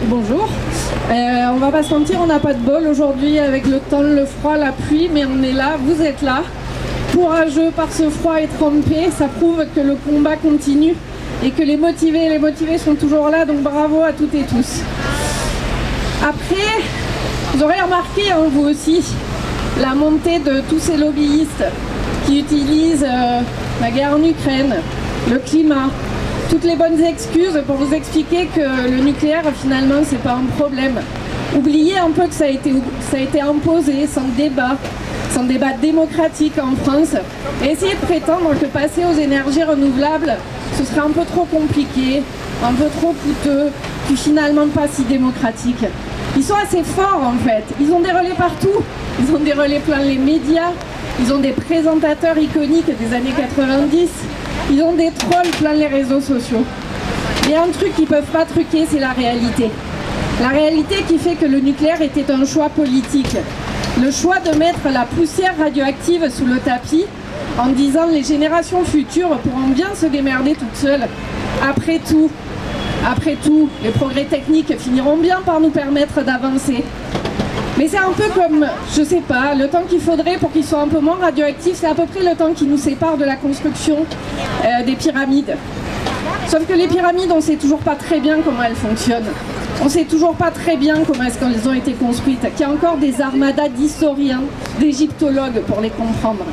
Bonjour. On va pas se mentir, on n'a pas de bol aujourd'hui avec le temps, le froid, la pluie, mais on est là, vous êtes là. Courageux par ce froid et trempé, ça prouve que le combat continue et que les motivés sont toujours là, donc bravo à toutes et tous. Après, vous aurez remarqué, vous aussi, la montée de tous ces lobbyistes qui utilisent la guerre en Ukraine, le climat, toutes les bonnes excuses pour vous expliquer que le nucléaire, finalement, c'est pas un problème. Oubliez un peu que ça a été imposé sans débat démocratique en France, et essayez de prétendre que passer aux énergies renouvelables, ce serait un peu trop compliqué, un peu trop coûteux, puis finalement pas si démocratique. Ils sont assez forts en fait, ils ont des relais partout, ils ont des relais plein les médias, ils ont des présentateurs iconiques des années 90, ils ont des trolls plein les réseaux sociaux. Et un truc qu'ils ne peuvent pas truquer, c'est la réalité. La réalité qui fait que le nucléaire était un choix politique. Le choix de mettre la poussière radioactive sous le tapis en disant les générations futures pourront bien se démerder toutes seules. Après tout, les progrès techniques finiront bien par nous permettre d'avancer. Mais c'est un peu comme, je sais pas, le temps qu'il faudrait pour qu'ils soient un peu moins radioactifs, c'est à peu près le temps qui nous sépare de la construction des pyramides. Sauf que les pyramides, on sait toujours pas très bien comment elles fonctionnent. On sait toujours pas très bien comment est-ce qu'elles ont été construites. Qu'il y a encore des armadas d'historiens, d'égyptologues pour les comprendre.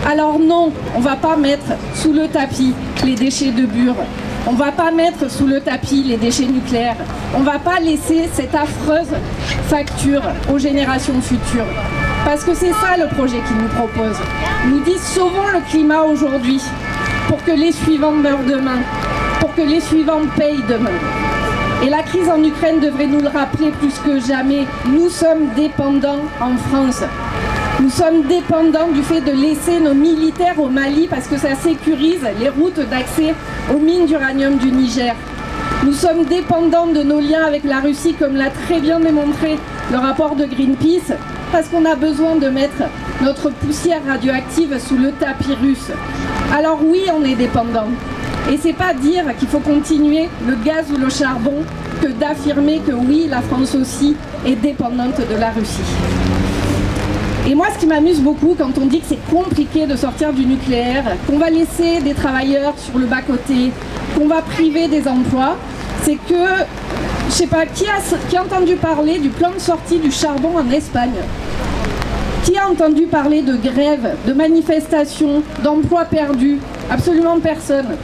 Alors non, on va pas mettre sous le tapis les déchets de Bure. On va pas mettre sous le tapis les déchets nucléaires. On va pas laisser cette affreuse facture aux générations futures. Parce que c'est ça le projet qu'ils nous proposent. Ils nous disent sauvons le climat aujourd'hui pour que les suivants meurent demain, pour que les suivants payent demain. Et la crise en Ukraine devrait nous le rappeler plus que jamais. Nous sommes dépendants en France. Nous sommes dépendants du fait de laisser nos militaires au Mali parce que ça sécurise les routes d'accès aux mines d'uranium du Niger. Nous sommes dépendants de nos liens avec la Russie, comme l'a très bien démontré le rapport de Greenpeace, parce qu'on a besoin de mettre notre poussière radioactive sous le tapis russe. Alors oui, on est dépendants. Et c'est pas dire qu'il faut continuer le gaz ou le charbon que d'affirmer que oui, la France aussi est dépendante de la Russie. Et moi, ce qui m'amuse beaucoup quand on dit que c'est compliqué de sortir du nucléaire, qu'on va laisser des travailleurs sur le bas-côté, qu'on va priver des emplois, c'est que, je sais pas, qui a entendu parler du plan de sortie du charbon en Espagne ? Qui a entendu parler de grève, de manifestations, d'emplois perdus ? Absolument personne.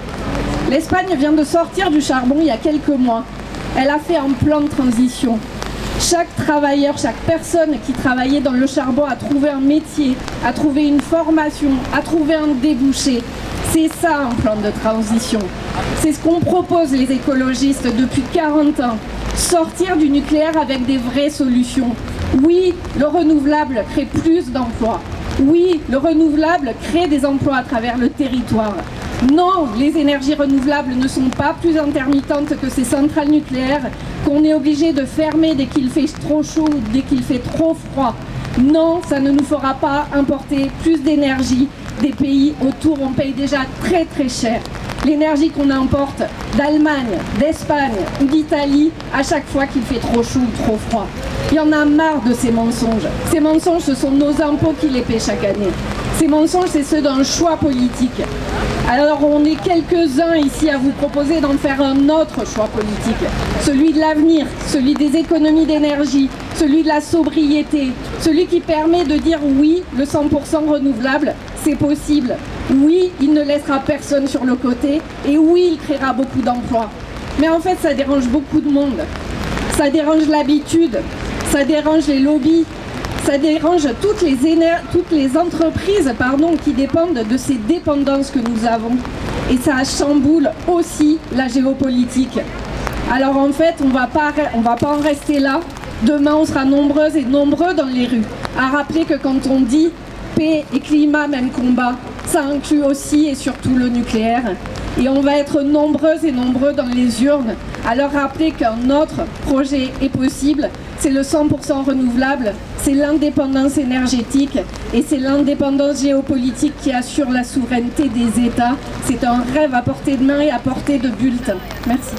L'Espagne vient de sortir du charbon il y a quelques mois. Elle a fait un plan de transition. Chaque travailleur, chaque personne qui travaillait dans le charbon a trouvé un métier, a trouvé une formation, a trouvé un débouché. C'est ça un plan de transition. C'est ce qu'on propose les écologistes depuis 40 ans. Sortir du nucléaire avec des vraies solutions. Oui, le renouvelable crée plus d'emplois. Oui, le renouvelable crée des emplois à travers le territoire. Non, les énergies renouvelables ne sont pas plus intermittentes que ces centrales nucléaires qu'on est obligé de fermer dès qu'il fait trop chaud ou dès qu'il fait trop froid. Non, ça ne nous fera pas importer plus d'énergie des pays autour. On paye déjà très très cher l'énergie qu'on importe d'Allemagne, d'Espagne ou d'Italie à chaque fois qu'il fait trop chaud ou trop froid. Il y en a marre de ces mensonges. Ces mensonges, ce sont nos impôts qui les paient chaque année. Ces mensonges, c'est ceux d'un choix politique. Alors on est quelques-uns ici à vous proposer d'en faire un autre choix politique. Celui de l'avenir, celui des économies d'énergie, celui de la sobriété, celui qui permet de dire oui, le 100% renouvelable, c'est possible. Oui, il ne laissera personne sur le côté et oui, il créera beaucoup d'emplois. Mais en fait, ça dérange beaucoup de monde. Ça dérange l'habitude, ça dérange les lobbies, ça dérange toutes les entreprises qui dépendent de ces dépendances que nous avons. Et ça chamboule aussi la géopolitique. Alors en fait, on va pas en rester là. Demain, on sera nombreuses et nombreux dans les rues à rappeler que quand on dit paix et climat, même combat, ça inclut aussi et surtout le nucléaire. Et on va être nombreuses et nombreux dans les urnes à leur rappeler qu'un autre projet est possible. C'est le 100% renouvelable, c'est l'indépendance énergétique et c'est l'indépendance géopolitique qui assure la souveraineté des États. C'est un rêve à portée de main et à portée de bulletin. Merci.